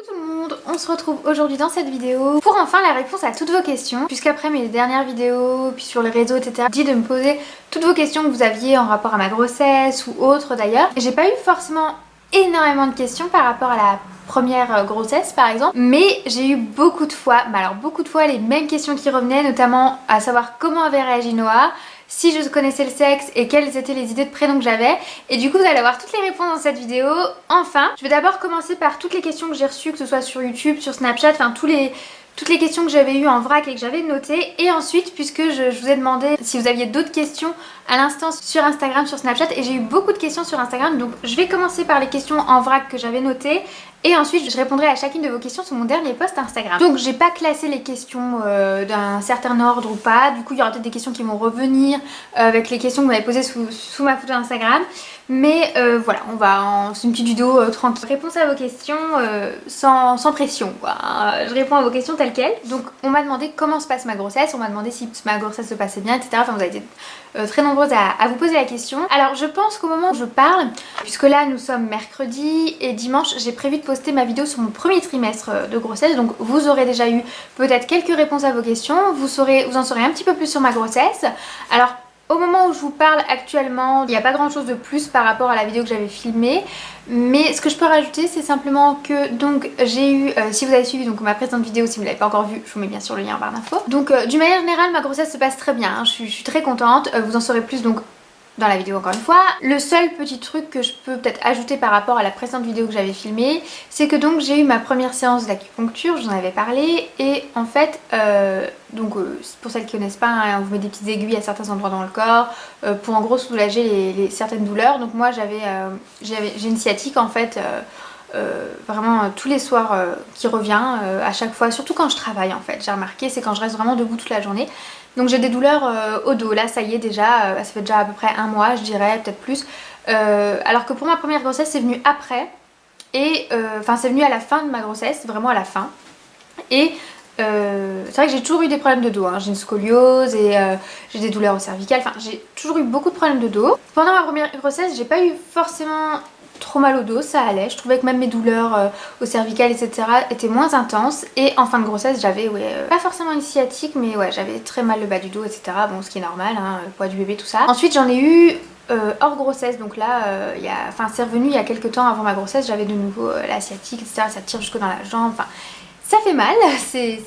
Coucou tout le monde, on se retrouve aujourd'hui dans cette vidéo pour enfin la réponse à toutes vos questions, puisqu'après mes dernières vidéos, puis sur les réseaux etc, dit de me poser toutes vos questions que vous aviez en rapport à ma grossesse ou autres d'ailleurs. J'ai pas eu forcément énormément de questions par rapport à la première grossesse par exemple, mais j'ai eu beaucoup de fois, les mêmes questions qui revenaient, notamment à savoir comment avait réagi Noah, si je connaissais le sexe et quelles étaient les idées de prénoms que j'avais. Et du coup vous allez avoir toutes les réponses dans cette vidéo. Enfin, je vais d'abord commencer par toutes les questions que j'ai reçues, que ce soit sur YouTube, sur Snapchat, enfin toutes les questions que j'avais eues en vrac et que j'avais notées. Et ensuite, puisque je vous ai demandé si vous aviez d'autres questions à l'instant sur Instagram, sur Snapchat, et j'ai eu beaucoup de questions sur Instagram, donc je vais commencer par les questions en vrac que j'avais notées. Et ensuite je répondrai à chacune de vos questions sur mon dernier post Instagram. Donc j'ai pas classé les questions d'un certain ordre ou pas. Du coup il y aura peut-être des questions qui vont revenir avec les questions que vous m'avez posées sous ma photo Instagram. Mais voilà, c'est une petite vidéo tranquille. Réponse à vos questions sans pression quoi. Je réponds à vos questions telles quelles. Donc on m'a demandé comment se passe ma grossesse, on m'a demandé si ma grossesse se passait bien, etc. Enfin vous avez été très nombreuses à vous poser la question. Alors je pense qu'au moment où je parle, puisque là nous sommes mercredi et dimanche, j'ai prévu de poster ma vidéo sur mon premier trimestre de grossesse. Donc vous aurez déjà eu peut-être quelques réponses à vos questions, vous en saurez un petit peu plus sur ma grossesse. Alors au moment où je vous parle actuellement, il n'y a pas grand chose de plus par rapport à la vidéo que j'avais filmée. Mais ce que je peux rajouter, c'est simplement que donc j'ai eu, si vous avez suivi donc ma précédente vidéo, si vous ne l'avez pas encore vue, je vous mets bien sûr le lien en barre d'infos. Donc d'une manière générale, ma grossesse se passe très bien, hein. Je suis très contente, vous en saurez plus donc dans la vidéo encore une fois. Le seul petit truc que je peux peut-être ajouter par rapport à la précédente vidéo que j'avais filmée, c'est que donc j'ai eu ma première séance d'acupuncture, j'en avais parlé, et en fait, pour celles qui connaissent pas, hein, on vous met des petites aiguilles à certains endroits dans le corps pour en gros soulager certaines douleurs. Donc moi j'ai une sciatique en fait, vraiment tous les soirs qui revient à chaque fois, surtout quand je travaille en fait, j'ai remarqué, c'est quand je reste vraiment debout toute la journée. Donc j'ai des douleurs au dos, là ça y est déjà, ça fait déjà à peu près un mois je dirais, peut-être plus. Alors que pour ma première grossesse c'est venu après, et enfin c'est venu à la fin de ma grossesse, vraiment à la fin. Et c'est vrai que j'ai toujours eu des problèmes de dos, hein. J'ai une scoliose et j'ai des douleurs au cervical, enfin j'ai toujours eu beaucoup de problèmes de dos. Pendant ma première grossesse j'ai pas eu forcément trop mal au dos, ça allait, je trouvais que même mes douleurs au cervical etc étaient moins intenses. Et en fin de grossesse j'avais pas forcément une sciatique, mais ouais j'avais très mal le bas du dos etc, bon ce qui est normal, hein, le poids du bébé tout ça. Ensuite j'en ai eu hors grossesse, donc là c'est revenu il y a quelques temps avant ma grossesse, j'avais de nouveau la sciatique etc, ça tire jusque dans la jambe, enfin ça fait mal, c'est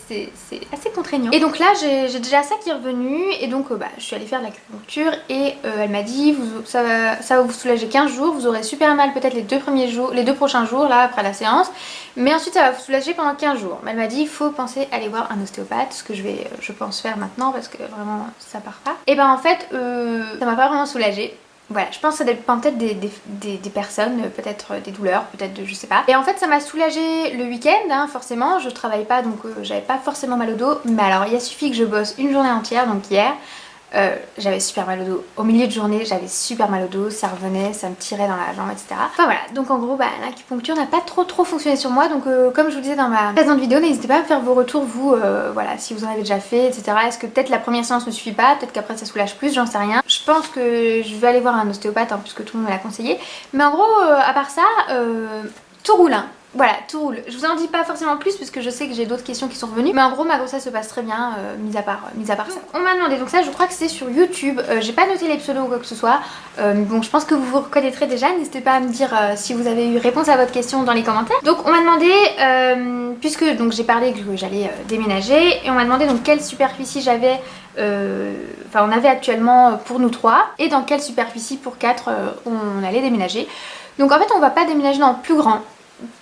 assez contraignant. Et donc là j'ai déjà ça qui est revenu, et donc je suis allée faire de l'acupuncture et elle m'a dit ça va vous soulager 15 jours, vous aurez super mal peut-être les deux prochains jours là après la séance, mais ensuite ça va vous soulager pendant 15 jours. Mais elle m'a dit il faut penser à aller voir un ostéopathe, ce que je pense faire maintenant parce que vraiment ça part pas. Et en fait ça m'a pas vraiment soulagée. Voilà, je pense que ça dépend peut-être des personnes, peut-être des douleurs, peut-être je sais pas. Et en fait ça m'a soulagée le week-end, hein, forcément, je travaille pas donc j'avais pas forcément mal au dos. Mais alors il a suffi que je bosse une journée entière, donc hier, j'avais super mal au dos. Au milieu de journée j'avais super mal au dos, ça revenait, ça me tirait dans la jambe etc. Enfin voilà, donc en gros l'acupuncture n'a pas trop fonctionné sur moi. Donc comme je vous disais dans ma précédente vidéo, n'hésitez pas à me faire vos retours vous, voilà, si vous en avez déjà fait etc. Est-ce que peut-être la première séance ne suffit pas, peut-être qu'après ça soulage plus, j'en sais rien. Je pense que je vais aller voir un ostéopathe hein, puisque tout le monde me l'a conseillé. Mais en gros à part ça, tout roule hein. Voilà, tout roule. Je vous en dis pas forcément plus puisque je sais que j'ai d'autres questions qui sont revenues. Mais en gros ma grossesse se passe très bien, mis à part ça. On m'a demandé, donc ça je crois que c'est sur YouTube, j'ai pas noté les pseudos ou quoi que ce soit. Bon je pense que vous vous reconnaîtrez déjà, n'hésitez pas à me dire si vous avez eu réponse à votre question dans les commentaires. Donc on m'a demandé, puisque donc j'ai parlé que j'allais déménager, et on m'a demandé donc quelle superficie j'avais, enfin on avait actuellement pour nous trois, et dans quelle superficie pour 4 on allait déménager. Donc en fait on va pas déménager dans le plus grand.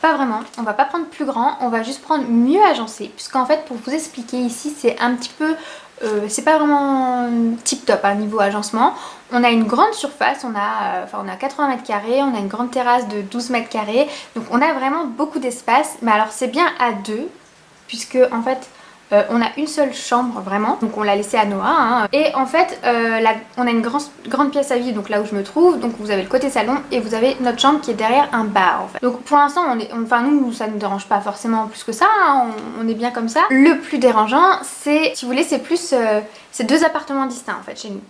Pas vraiment, on va pas prendre plus grand, on va juste prendre mieux agencé, puisqu'en fait pour vous expliquer ici c'est un petit peu, c'est pas vraiment tip top à niveau agencement. On a une grande surface, on a 80 mètres carrés, on a une grande terrasse de 12 mètres carrés, donc on a vraiment beaucoup d'espace. Mais alors c'est bien à deux, puisque en fait on a une seule chambre vraiment, donc on l'a laissée à Noah hein. Et en fait on a une grande pièce à vivre, donc là où je me trouve, donc vous avez le côté salon et vous avez notre chambre qui est derrière un bar en fait. Donc pour l'instant nous ça ne dérange pas forcément plus que ça hein, on est bien comme ça. Le plus dérangeant c'est, si vous voulez, c'est plus c'est deux appartements distincts en fait chez nous.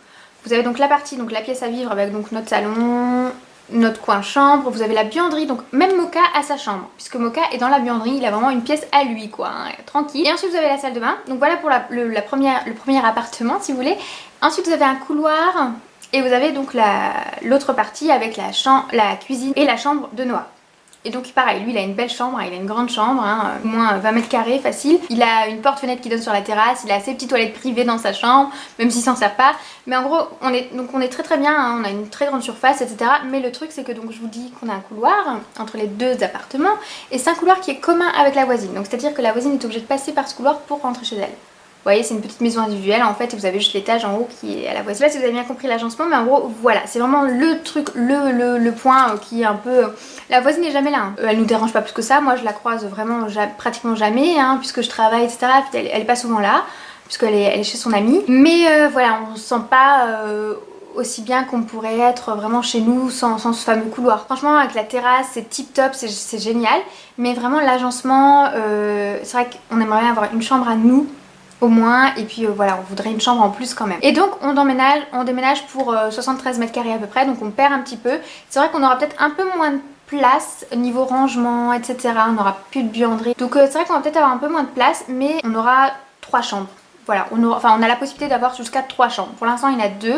Vous avez donc la partie, donc la pièce à vivre avec donc notre salon, notre coin chambre, vous avez la buanderie, donc même Mocha a sa chambre, puisque Mocha est dans la buanderie, il a vraiment une pièce à lui quoi, hein, tranquille. Et ensuite vous avez la salle de bain, donc voilà pour le premier appartement si vous voulez. Ensuite vous avez un couloir et vous avez donc l'autre partie avec la cuisine et la chambre de Noah. Et donc pareil, lui il a une belle chambre, il a une grande chambre, hein, au moins 20 mètres carrés facile. Il a une porte-fenêtre qui donne sur la terrasse, il a ses petites toilettes privées dans sa chambre, même s'il s'en sert pas. Mais en gros, on est très bien, hein, on a une très grande surface, etc. Mais le truc c'est que donc je vous dis qu'on a un couloir entre les deux appartements, et c'est un couloir qui est commun avec la voisine. Donc c'est à dire que la voisine est obligée de passer par ce couloir pour rentrer chez elle. Vous voyez, c'est une petite maison individuelle en fait, et vous avez juste l'étage en haut qui est à la voisine. Je sais pas si vous avez bien compris l'agencement, mais en gros voilà, c'est vraiment le truc, le point qui est un peu... La voisine n'est jamais là, hein. Elle nous dérange pas plus que ça, moi je la croise vraiment pratiquement jamais, hein, puisque je travaille etc. Elle est pas souvent là, puisqu'elle est chez son amie. Mais voilà, on se sent pas... aussi bien qu'on pourrait être vraiment chez nous sans ce fameux couloir. Franchement avec la terrasse c'est tip top, c'est génial, mais vraiment l'agencement, c'est vrai qu'on aimerait bien avoir une chambre à nous au moins, et puis voilà, on voudrait une chambre en plus quand même. Et donc on déménage pour 73 mètres carrés à peu près, donc on perd un petit peu. C'est vrai qu'on aura peut-être un peu moins de place niveau rangement etc, on n'aura plus de buanderie, donc c'est vrai qu'on va peut-être avoir un peu moins de place, mais on aura 3 chambres. Voilà, on a la possibilité d'avoir jusqu'à 3 chambres. Pour l'instant il y en a 2.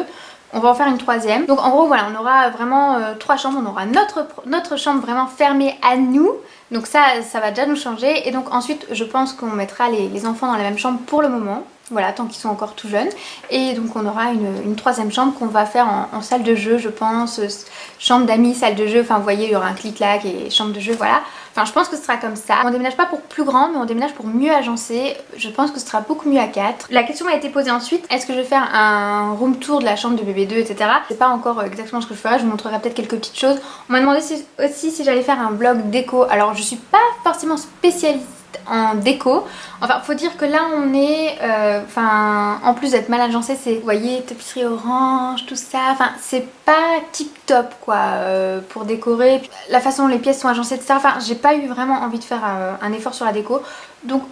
On va en faire une 3e. Donc en gros voilà, on aura vraiment 3 chambres. On aura notre chambre vraiment fermée à nous. Donc ça va déjà nous changer. Et donc ensuite je pense qu'on mettra les enfants dans la même chambre pour le moment. Voilà, tant qu'ils sont encore tout jeunes. Et donc on aura une 3e chambre qu'on va faire en salle de jeu je pense. Chambre d'amis, salle de jeu. Enfin vous voyez, il y aura un clic-clac et chambre de jeu, voilà. Enfin je pense que ce sera comme ça. On déménage pas pour plus grand, mais on déménage pour mieux agencer. Je pense que ce sera beaucoup mieux à 4. La question m'a été posée ensuite, est-ce que je vais faire un room tour de la chambre de bébé 2 etc. C'est pas encore exactement ce que je ferai, je vous montrerai peut-être quelques petites choses. On m'a demandé aussi si j'allais faire un vlog déco. Alors je suis pas forcément spécialiste en déco. Enfin faut dire que là on est en plus d'être mal agencé, c'est, vous voyez, tapisserie orange, tout ça, enfin c'est pas tip top quoi pour décorer. La façon dont les pièces sont agencées etc, enfin j'ai pas eu vraiment envie de faire un effort sur la déco. Donc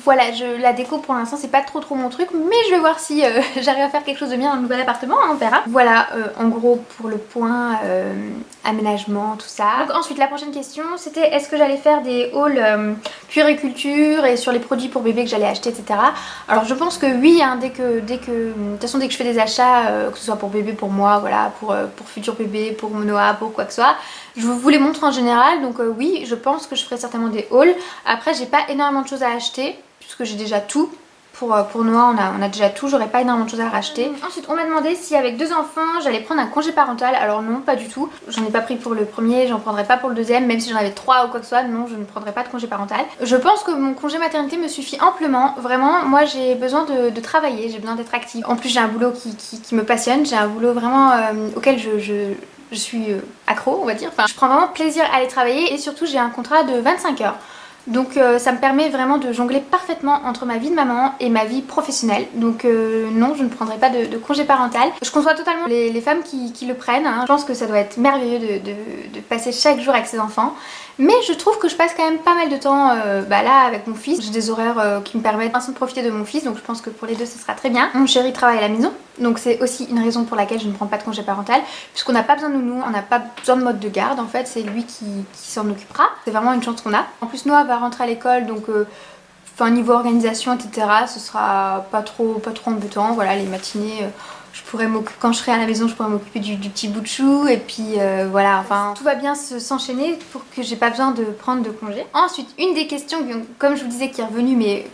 voilà, la déco pour l'instant c'est pas trop mon truc, mais je vais voir si j'arrive à faire quelque chose de bien dans le nouvel appartement, hein, on verra. Voilà en gros pour le point aménagement, tout ça. Donc ensuite la prochaine question c'était est-ce que j'allais faire des hauls puériculture et sur les produits pour bébé que j'allais acheter etc. Alors je pense que oui, hein, de toute façon dès que je fais des achats, que ce soit pour bébé, pour moi, voilà, pour futur bébé, pour Noah, pour quoi que ce soit, je vous les montre en général. Donc oui, je pense que je ferai certainement des hauls. Après j'ai pas énormément de choses à acheter puisque j'ai déjà tout. Pour Noah on a déjà tout, j'aurais pas énormément de choses à racheter. Ensuite on m'a demandé si avec 2 enfants j'allais prendre un congé parental. Alors non, pas du tout. J'en ai pas pris pour le premier, j'en prendrai pas pour le deuxième. Même si j'en avais 3 ou quoi que ce soit, non, je ne prendrai pas de congé parental. Je pense que mon congé maternité me suffit amplement. Vraiment, moi j'ai besoin de travailler, j'ai besoin d'être active. En plus j'ai un boulot qui me passionne, j'ai un boulot vraiment auquel je suis accro on va dire. Enfin je prends vraiment plaisir à aller travailler, et surtout j'ai un contrat de 25 heures. Donc ça me permet vraiment de jongler parfaitement entre ma vie de maman et ma vie professionnelle. Donc non, je ne prendrai pas de congé parental. Je conçois totalement les femmes qui le prennent, hein. Je pense que ça doit être merveilleux de passer chaque jour avec ses enfants. Mais je trouve que je passe quand même pas mal de temps là avec mon fils. J'ai des horaires qui me permettent de profiter de mon fils, donc je pense que pour les deux ce sera très bien. Mon chéri travaille à la maison, donc c'est aussi une raison pour laquelle je ne prends pas de congé parental, puisqu'on n'a pas besoin de nounou, on n'a pas besoin de mode de garde en fait, c'est lui qui s'en occupera. C'est vraiment une chance qu'on a. En plus Noah va rentrer à l'école, donc niveau organisation etc, ce sera pas trop embêtant. Voilà, les matinées... quand je serai à la maison, je pourrai m'occuper du petit bout de chou, et puis voilà, enfin tout va bien s'enchaîner pour que j'ai pas besoin de prendre de congé. Ensuite, une des questions, comme je vous disais, qui est revenue mais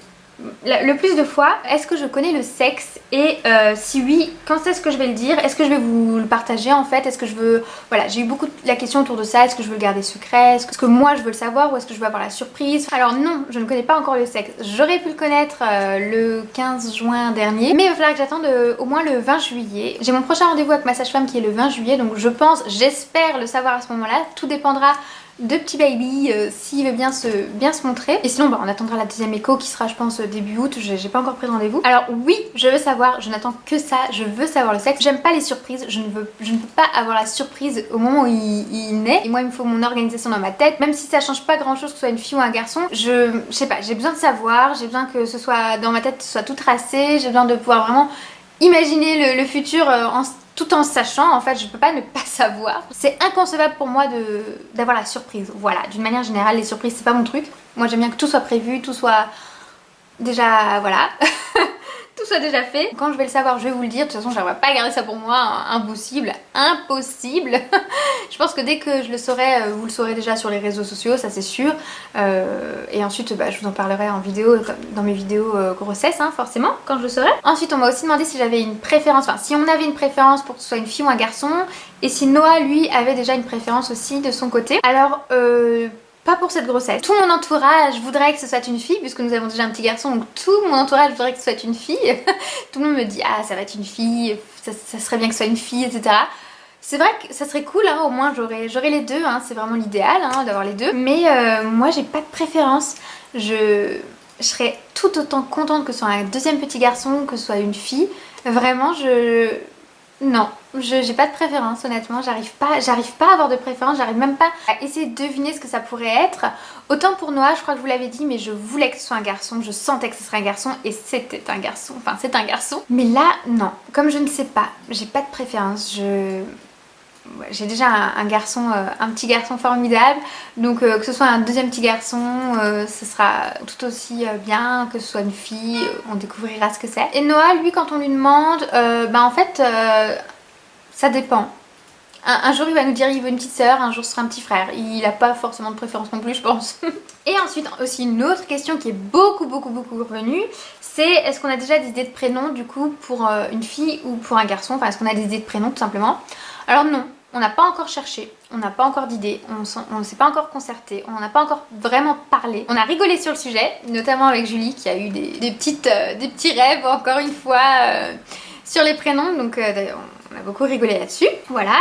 le plus de fois, est-ce que je connais le sexe, et si oui, quand est-ce que je vais le dire, est-ce que je vais vous le partager en fait, est-ce que je veux... Voilà, j'ai eu beaucoup la question autour de ça, est-ce que je veux le garder secret, est-ce que moi je veux le savoir, ou est-ce que je veux avoir la surprise. Alors non, je ne connais pas encore le sexe, j'aurais pu le connaître le 15 juin dernier, mais il va falloir que j'attende au moins le 20 juillet. J'ai mon prochain rendez-vous avec ma sage-femme qui est le 20 juillet, donc j'espère le savoir à ce moment-là. Tout dépendra de petit baby s'il veut bien se montrer, et sinon on attendra la deuxième écho qui sera je pense début août. J'ai pas encore pris de rendez-vous. Alors oui, je veux savoir, je n'attends que ça, je veux savoir le sexe. J'aime pas les surprises, je ne peux pas avoir la surprise au moment où il naît, et moi il me faut mon organisation dans ma tête, même si ça change pas grand chose que ce soit une fille ou un garçon. Je sais pas, j'ai besoin de savoir, j'ai besoin que ce soit dans ma tête, ce soit tout tracé, j'ai besoin de pouvoir vraiment imaginer le futur tout en sachant, en fait, je peux pas ne pas savoir. C'est inconcevable pour moi d'avoir la surprise. Voilà, d'une manière générale, les surprises, c'est pas mon truc. Moi, j'aime bien que tout soit prévu, tout soit déjà, voilà. Tout soit déjà fait. Quand je vais le savoir, je vais vous le dire. De toute façon, je ne vais pas garder ça pour moi. Impossible. Impossible. Je pense que dès que je le saurai, vous le saurez déjà sur les réseaux sociaux, ça c'est sûr. Et ensuite, je vous en parlerai en vidéo, dans mes vidéos grossesse, hein, forcément, quand je le saurai. Ensuite, on m'a aussi demandé si j'avais une préférence, enfin, si on avait une préférence pour que ce soit une fille ou un garçon. Et si Noah, lui, avait déjà une préférence aussi de son côté. Alors, pas pour cette grossesse. Tout mon entourage voudrait que ce soit une fille, puisque nous avons déjà un petit garçon, donc tout mon entourage voudrait que ce soit une fille. Tout le monde me dit, ah, ça va être une fille, ça serait bien que ce soit une fille, etc. C'est vrai que ça serait cool, hein, au moins j'aurais les deux, hein, c'est vraiment l'idéal, hein, d'avoir les deux. Mais moi, j'ai pas de préférence. Je serais tout autant contente que ce soit un deuxième petit garçon, que ce soit une fille. Vraiment, non, j'ai pas de préférence, honnêtement, j'arrive pas à avoir de préférence, j'arrive même pas à essayer de deviner ce que ça pourrait être. Autant pour Noah, je crois que je vous l'avais dit, mais je voulais que ce soit un garçon, je sentais que ce serait un garçon et c'était un garçon, enfin c'est un garçon. Mais là, non, comme je ne sais pas, j'ai pas de préférence, j'ai déjà un garçon, un petit garçon formidable, donc que ce soit un deuxième petit garçon, ce sera tout aussi bien, que ce soit une fille, on découvrira ce que c'est. Et Noah, lui, quand on lui demande, en fait, ça dépend. Un jour il va nous dire il veut une petite sœur, un jour ce sera un petit frère. Il n'a pas forcément de préférence non plus, je pense. Et ensuite aussi une autre question qui est beaucoup revenue, c'est est-ce qu'on a déjà des idées de prénoms du coup pour une fille ou pour un garçon, enfin est-ce qu'on a des idées de prénoms tout simplement. Alors non, on n'a pas encore cherché, on n'a pas encore d'idées, on ne s'est pas encore concerté, on n'en a pas encore vraiment parlé. On a rigolé sur le sujet, notamment avec Julie qui a eu des petits rêves encore une fois sur les prénoms, donc on a beaucoup rigolé là-dessus, voilà,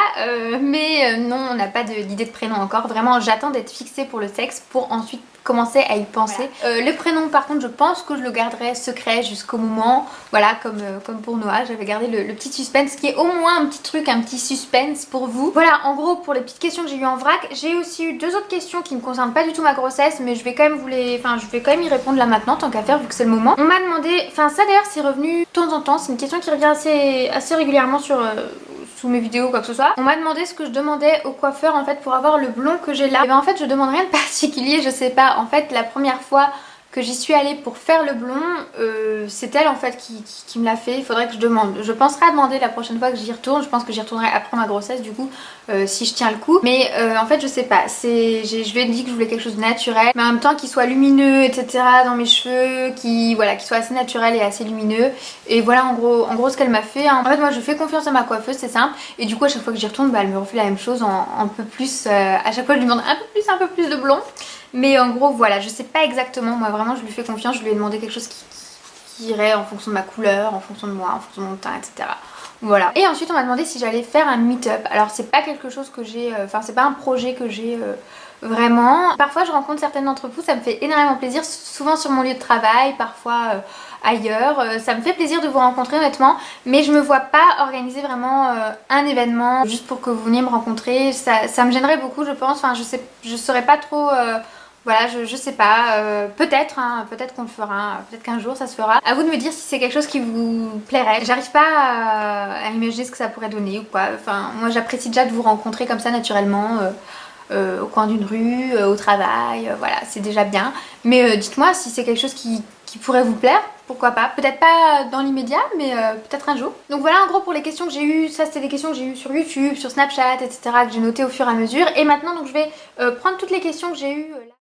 mais non, on n'a pas d'idée de prénom encore, vraiment j'attends d'être fixée pour le sexe pour ensuite commencer à y penser. Voilà. Le prénom par contre je pense que je le garderai secret jusqu'au moment, voilà, comme pour Noah, j'avais gardé le petit suspense qui est au moins un petit truc, un petit suspense pour vous. Voilà, en gros pour les petites questions que j'ai eues en vrac, j'ai aussi eu deux autres questions qui ne concernent pas du tout ma grossesse, mais je vais quand même je vais quand même y répondre là maintenant tant qu'à faire vu que c'est le moment. On m'a demandé, enfin ça d'ailleurs c'est revenu de temps en temps, c'est une question qui revient assez régulièrement sous mes vidéos ou quoi que ce soit. On m'a demandé ce que je demandais au coiffeur en fait pour avoir le blond que j'ai là. Et ben en fait je demande rien de particulier, je sais pas. En fait la première fois que j'y suis allée pour faire le blond, c'est elle en fait qui me l'a fait. Il faudrait que je demande. Je penserai à demander la prochaine fois que j'y retourne. Je pense que j'y retournerai après ma grossesse du coup, si je tiens le coup. Mais en fait je sais pas, je lui ai dit que je voulais quelque chose de naturel, mais en même temps qui soit lumineux, etc. dans mes cheveux, qui soit assez naturel et assez lumineux. Et voilà en gros ce qu'elle m'a fait, hein. En fait moi je fais confiance à ma coiffeuse, c'est simple. Et du coup à chaque fois que j'y retourne, elle me refait la même chose en un peu plus. À chaque fois je lui demande un peu plus de blond. Mais en gros voilà, je sais pas exactement, moi vraiment je lui fais confiance, je lui ai demandé quelque chose qui irait en fonction de ma couleur, en fonction de moi, en fonction de mon teint, etc. Voilà. Et ensuite on m'a demandé si j'allais faire un meet-up. Alors c'est pas quelque chose que j'ai, enfin c'est pas un projet que j'ai vraiment. Parfois je rencontre certaines d'entre vous, ça me fait énormément plaisir, souvent sur mon lieu de travail, parfois ailleurs. Ça me fait plaisir de vous rencontrer honnêtement, mais je me vois pas organiser vraiment un événement juste pour que vous veniez me rencontrer. Ça me gênerait beaucoup je pense, enfin je saurais pas trop... Voilà, je sais pas, peut-être, hein, peut-être qu'on le fera, peut-être qu'un jour ça se fera. À vous de me dire si c'est quelque chose qui vous plairait. J'arrive pas à imaginer ce que ça pourrait donner ou quoi. Enfin, moi j'apprécie déjà de vous rencontrer comme ça naturellement, au coin d'une rue, au travail, voilà, c'est déjà bien. Mais dites-moi si c'est quelque chose qui pourrait vous plaire, pourquoi pas. Peut-être pas dans l'immédiat, mais peut-être un jour. Donc voilà en gros pour les questions que j'ai eues, ça c'était des questions que j'ai eues sur YouTube, sur Snapchat, etc. que j'ai notées au fur et à mesure. Et maintenant donc je vais prendre toutes les questions que j'ai eues là.